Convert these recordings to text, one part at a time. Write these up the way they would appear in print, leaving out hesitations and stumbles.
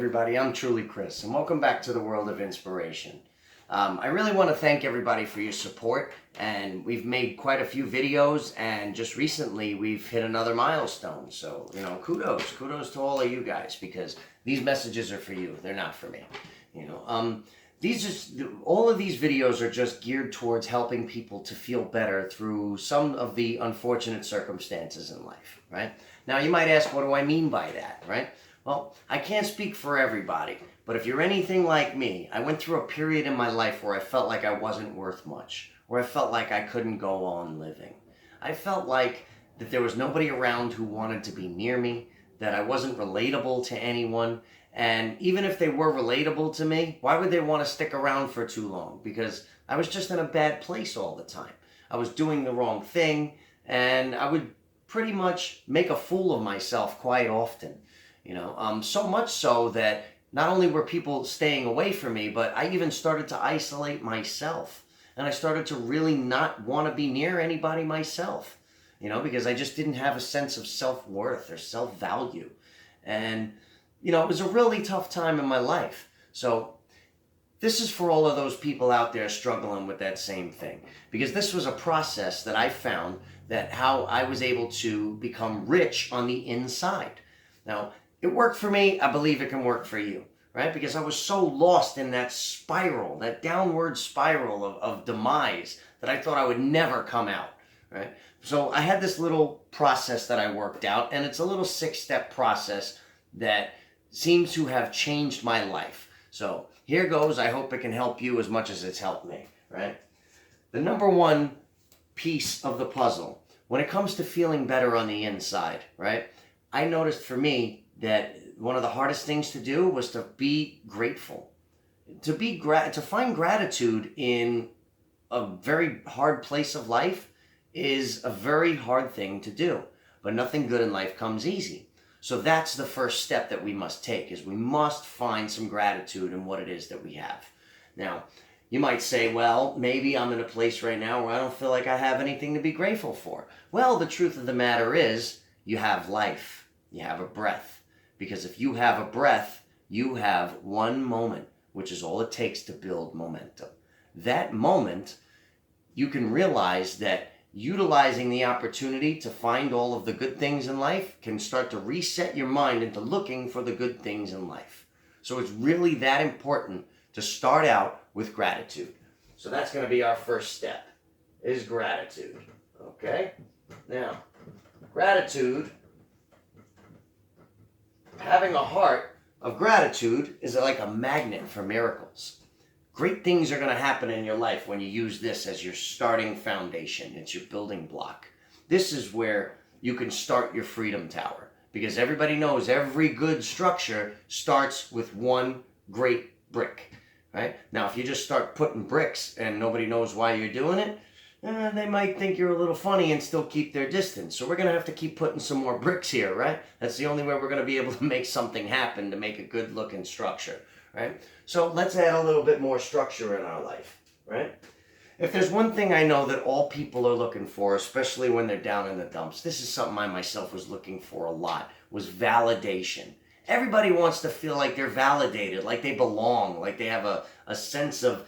everybody. I'm truly Chris, and welcome back to the world of inspiration. I really want to thank everybody for your support, and we've made quite a few videos, and just recently we've hit another milestone. So, kudos to all of you guys, because these messages are for you. They're not for me. All of these videos are just geared towards helping people to feel better through some of the unfortunate circumstances in life, right? Now, you might ask, what do I mean by that, right? Well, I can't speak for everybody, but if you're anything like me, I went through a period in my life where I felt like I wasn't worth much, where I felt like I couldn't go on living. I felt like that there was nobody around who wanted to be near me, that I wasn't relatable to anyone, and even if they were relatable to me, why would they want to stick around for too long? Because I was just in a bad place all the time. I was doing the wrong thing, and I would pretty much make a fool of myself quite often. So much so that not only were people staying away from me, but I even started to isolate myself. And I started to really not want to be near anybody myself, because I just didn't have a sense of self-worth or self-value. And, it was a really tough time in my life. So this is for all of those people out there struggling with that same thing. Because this was a process that I found that how I was able to become rich on the inside. Now, it worked for me. I believe it can work for you, right? Because I was so lost in that spiral, that downward spiral of demise, that I thought I would never come out, right? So I had this little process that I worked out, and it's a little 6-step process that seems to have changed my life. So here goes. I hope it can help you as much as it's helped me, right? The number one piece of the puzzle, when it comes to feeling better on the inside, right? I noticed for me that one of the hardest things to do was to be grateful. To find gratitude in a very hard place of life is a very hard thing to do. But nothing good in life comes easy. So that's the first step that we must take, is we must find some gratitude in what it is that we have. Now, you might say, well, maybe I'm in a place right now where I don't feel like I have anything to be grateful for. Well, the truth of the matter is, you have life. You have a breath. Because if you have a breath, you have one moment, which is all it takes to build momentum. That moment, you can realize that utilizing the opportunity to find all of the good things in life can start to reset your mind into looking for the good things in life. So it's really that important to start out with gratitude. So that's going to be our first step, is gratitude. Okay? Now, gratitude, having a heart of gratitude is like a magnet for miracles. Great things are going to happen in your life when you use this as your starting foundation. It's your building block. This is where you can start your freedom tower, because everybody knows every good structure starts with one great brick, right? Now, if you just start putting bricks and nobody knows why you're doing it, they might think you're a little funny and still keep their distance. So we're going to have to keep putting some more bricks here, right? That's the only way we're going to be able to make something happen, to make a good looking structure, right? So let's add a little bit more structure in our life, right? If there's one thing I know that all people are looking for, especially when they're down in the dumps, this is something I myself was looking for a lot, was validation. Everybody wants to feel like they're validated, like they belong, like they have a sense of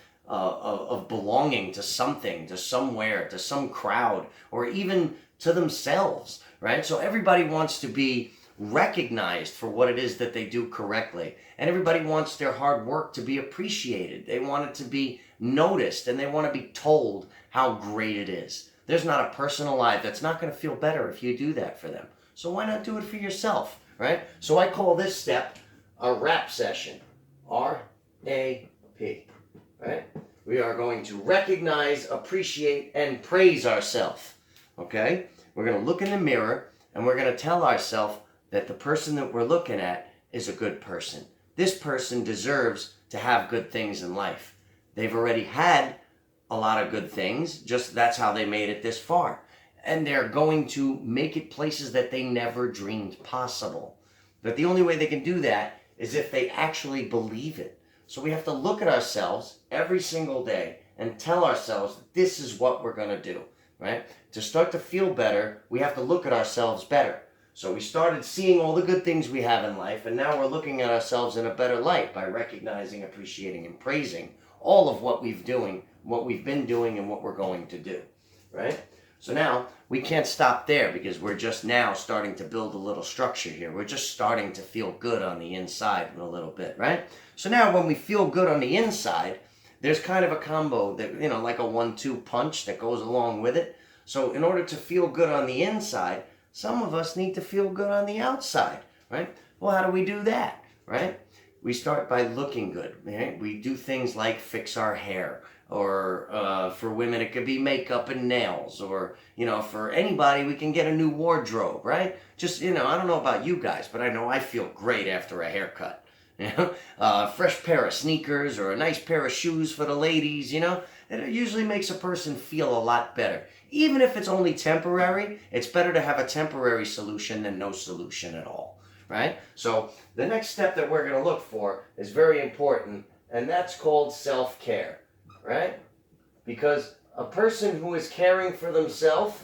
belonging to something, to somewhere, to some crowd, or even to themselves, right? So everybody wants to be recognized for what it is that they do correctly. And everybody wants their hard work to be appreciated. They want it to be noticed, and they want to be told how great it is. There's not a person alive that's not going to feel better if you do that for them. So why not do it for yourself, right? So I call this step a rap session. R-A-P. Right? We are going to recognize, appreciate, and praise ourselves. Okay? We're going to look in the mirror, and we're going to tell ourselves that the person that we're looking at is a good person. This person deserves to have good things in life. They've already had a lot of good things, just that's how they made it this far. And they're going to make it places that they never dreamed possible. But the only way they can do that is if they actually believe it. So we have to look at ourselves every single day and tell ourselves this is what we're going to do, right? To start to feel better, we have to look at ourselves better. So we started seeing all the good things we have in life, and now we're looking at ourselves in a better light by recognizing, appreciating, and praising all of what we've been doing, and what we're going to do, right? So now we can't stop there, because we're just now starting to build a little structure here. We're just starting to feel good on the inside a little bit, right? So now when we feel good on the inside, there's kind of a combo that, like a 1-2 punch that goes along with it. So in order to feel good on the inside, some of us need to feel good on the outside, right? Well, how do we do that, right? We start by looking good, right? We do things like fix our hair, or for women it could be makeup and nails, or for anybody we can get a new wardrobe, right? Just I don't know about you guys, but I know I feel great after a haircut. Fresh pair of sneakers or a nice pair of shoes for the ladies, it usually makes a person feel a lot better. Even if it's only temporary, it's better to have a temporary solution than no solution at all, right? So the next step that we're going to look for is very important, and that's called self-care, right? Because a person who is caring for themselves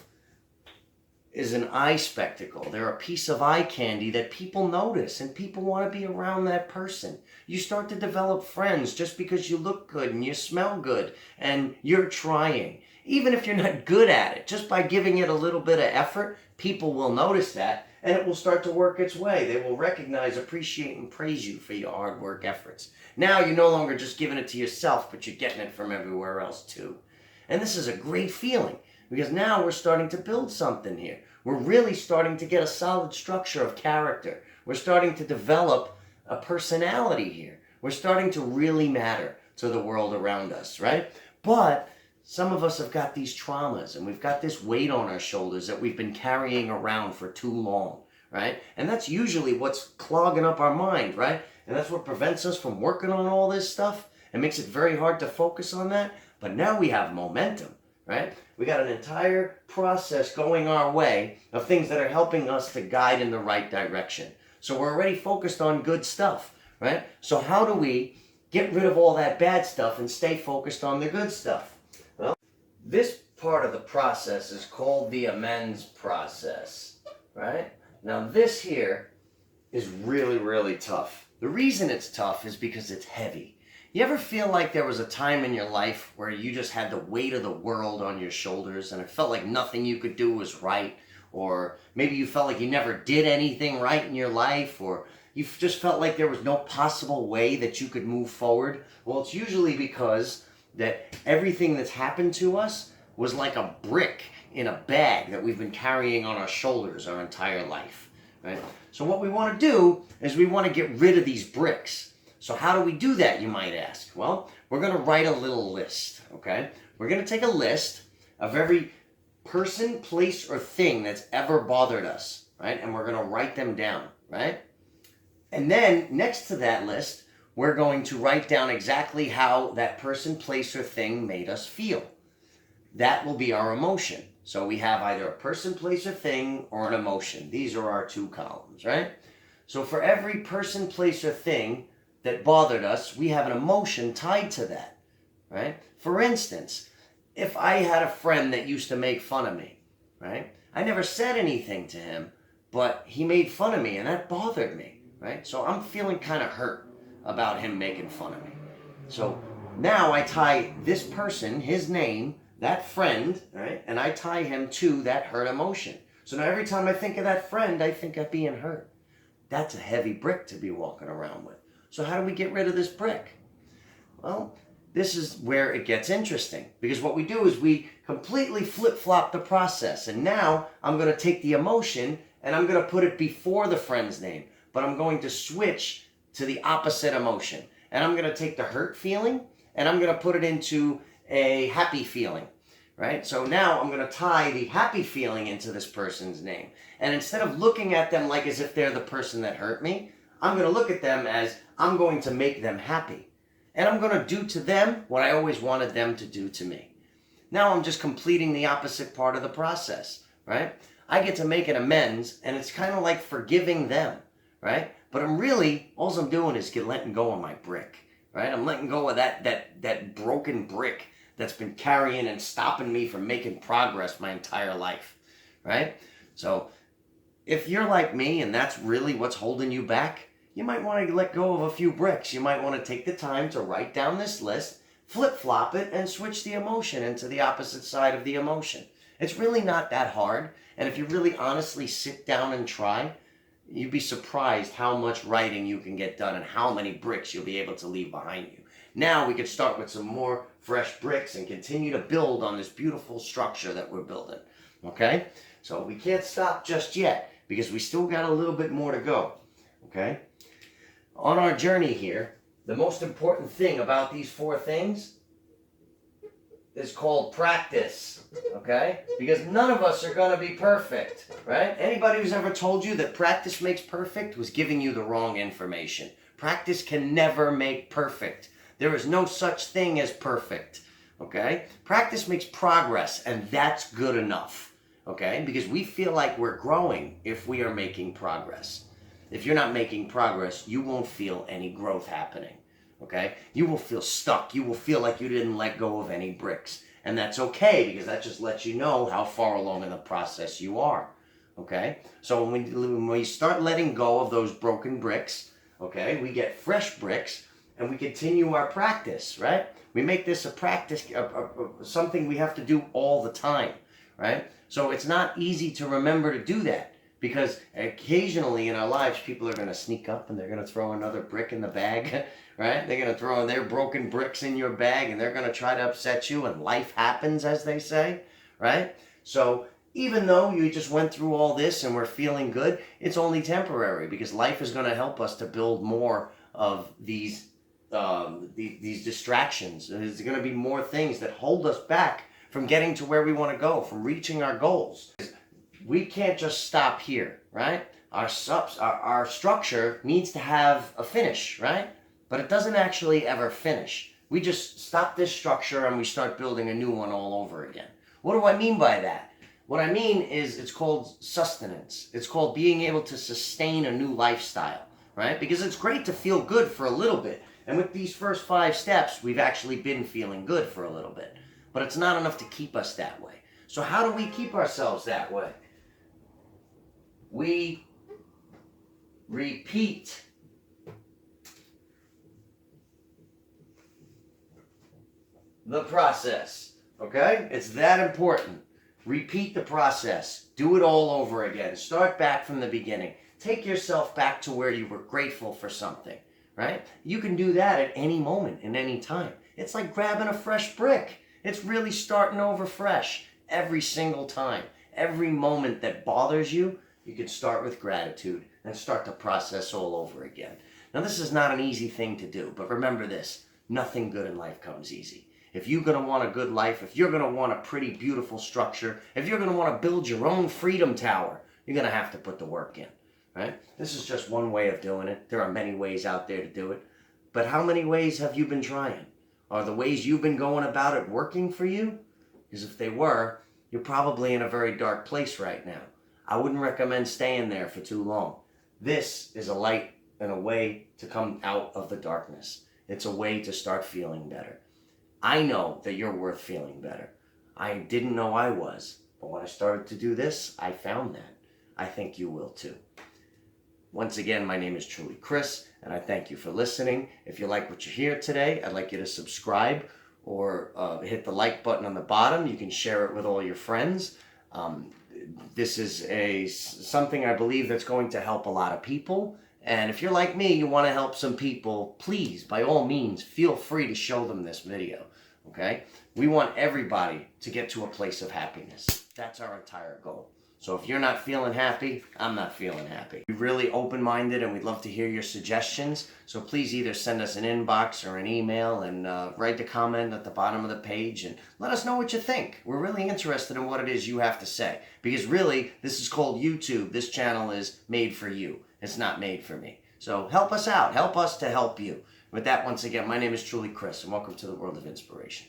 is an eye spectacle. They're a piece of eye candy that people notice, and people want to be around that person. You start to develop friends just because you look good and you smell good and you're trying. Even if you're not good at it, just by giving it a little bit of effort, people will notice that, and it will start to work its way. They will recognize, appreciate, and praise you for your hard work efforts. Now you're no longer just giving it to yourself, but you're getting it from everywhere else too. And this is a great feeling, because now we're starting to build something here. We're really starting to get a solid structure of character. We're starting to develop a personality here. We're starting to really matter to the world around us, right? But some of us have got these traumas, and we've got this weight on our shoulders that we've been carrying around for too long, right? And that's usually what's clogging up our mind, right? And that's what prevents us from working on all this stuff. It makes it very hard to focus on that. But now we have momentum, right? We got an entire process going our way of things that are helping us to guide in the right direction. So we're already focused on good stuff, right? So how do we get rid of all that bad stuff and stay focused on the good stuff? Well, this part of the process is called the amends process, right? Now this here is really, really tough. The reason it's tough is because it's heavy. You ever feel like there was a time in your life where you just had the weight of the world on your shoulders, and it felt like nothing you could do was right? Or maybe you felt like you never did anything right in your life, or you just felt like there was no possible way that you could move forward? Well, it's usually because that everything that's happened to us was like a brick in a bag that we've been carrying on our shoulders our entire life, right? So what we want to do is we want to get rid of these bricks. So how do we do that, you might ask? Well, we're going to write a little list, okay? We're going to take a list of every person, place, or thing that's ever bothered us, right? And we're going to write them down, right? And then next to that list, we're going to write down exactly how that person, place, or thing made us feel. That will be our emotion. So we have either a person, place, or thing, or an emotion. These are our two columns, right? So for every person, place, or thing that bothered us, we have an emotion tied to that, right? For instance, if I had a friend that used to make fun of me, right? I never said anything to him, but he made fun of me, and that bothered me, right? So I'm feeling kind of hurt about him making fun of me. So now I tie this person, his name, that friend, right? And I tie him to that hurt emotion. So now every time I think of that friend, I think of being hurt. That's a heavy brick to be walking around with. So how do we get rid of this brick? Well, this is where it gets interesting, because what we do is we completely flip-flop the process. And now I'm going to take the emotion and I'm going to put it before the friend's name, but I'm going to switch to the opposite emotion. And I'm going to take the hurt feeling and I'm going to put it into a happy feeling, right? So now I'm going to tie the happy feeling into this person's name. And instead of looking at them like as if they're the person that hurt me, I'm going to look at them as I'm going to make them happy. And I'm going to do to them what I always wanted them to do to me. Now I'm just completing the opposite part of the process, right? I get to make an amends, and it's kind of like forgiving them, right? But all I'm doing is letting go of my brick, right? I'm letting go of that broken brick that's been carrying and stopping me from making progress my entire life, right? So if you're like me and that's really what's holding you back, you might want to let go of a few bricks. You might want to take the time to write down this list, flip-flop it, and switch the emotion into the opposite side of the emotion. It's really not that hard, and if you really honestly sit down and try, you'd be surprised how much writing you can get done and how many bricks you'll be able to leave behind you. Now we could start with some more fresh bricks and continue to build on this beautiful structure that we're building. Okay? So we can't stop just yet because we still got a little bit more to go. Okay? On our journey here, the most important thing about these 4 things is called practice, okay? Because none of us are going to be perfect, right? Anybody who's ever told you that practice makes perfect was giving you the wrong information. Practice can never make perfect. There is no such thing as perfect, okay? Practice makes progress, and that's good enough, okay? Because we feel like we're growing if we are making progress. If you're not making progress, you won't feel any growth happening. Okay? You will feel stuck. You will feel like you didn't let go of any bricks. And that's okay because that just lets you know how far along in the process you are. Okay? So when we start letting go of those broken bricks, okay, we get fresh bricks and we continue our practice, right? We make this a practice, something we have to do all the time, right? So it's not easy to remember to do that. Because occasionally in our lives, people are going to sneak up and they're going to throw another brick in the bag, right? They're going to throw their broken bricks in your bag and they're going to try to upset you, and life happens, as they say, right? So even though you just went through all this and we're feeling good, it's only temporary because life is going to help us to build more of these distractions. There's going to be more things that hold us back from getting to where we want to go, from reaching our goals. We can't just stop here, right? Our structure needs to have a finish, right? But it doesn't actually ever finish. We just stop this structure and we start building a new one all over again. What do I mean by that? What I mean is it's called sustenance. It's called being able to sustain a new lifestyle, right? Because it's great to feel good for a little bit. And with these first 5 steps, we've actually been feeling good for a little bit. But it's not enough to keep us that way. So how do we keep ourselves that way? We repeat the process, okay? It's that important. Repeat the process. Do it all over again. Start back from the beginning. Take yourself back to where you were grateful for something, right? You can do that at any moment, in any time. It's like grabbing a fresh brick. It's really starting over fresh every single time. Every moment that bothers you, you can start with gratitude and start the process all over again. Now, this is not an easy thing to do, but remember this, nothing good in life comes easy. If you're going to want a good life, if you're going to want a pretty beautiful structure, if you're going to want to build your own freedom tower, you're going to have to put the work in, right? This is just one way of doing it. There are many ways out there to do it. But how many ways have you been trying? Are the ways you've been going about it working for you? Because if they were, you're probably in a very dark place right now. I wouldn't recommend staying there for too long. This is a light and a way to come out of the darkness. It's a way to start feeling better. I know that you're worth feeling better. I didn't know I was, but when I started to do this, I found that. I think you will too. Once again, my name is truly Chris, and I thank you for listening. If you like what you hear today, I'd like you to subscribe or hit the like button on the bottom. You can share it with all your friends. This is something I believe that's going to help a lot of people. And if you're like me, you want to help some people, please, by all means, feel free to show them this video, okay? We want everybody to get to a place of happiness. That's our entire goal. So if you're not feeling happy, I'm not feeling happy. We're really open-minded and we'd love to hear your suggestions. So please either send us an inbox or an email and write the comment at the bottom of the page and let us know what you think. We're really interested in what it is you have to say. Because really, this is called YouTube. This channel is made for you. It's not made for me. So help us out. Help us to help you. With that, once again, my name is truly Chris and welcome to the World of Inspiration.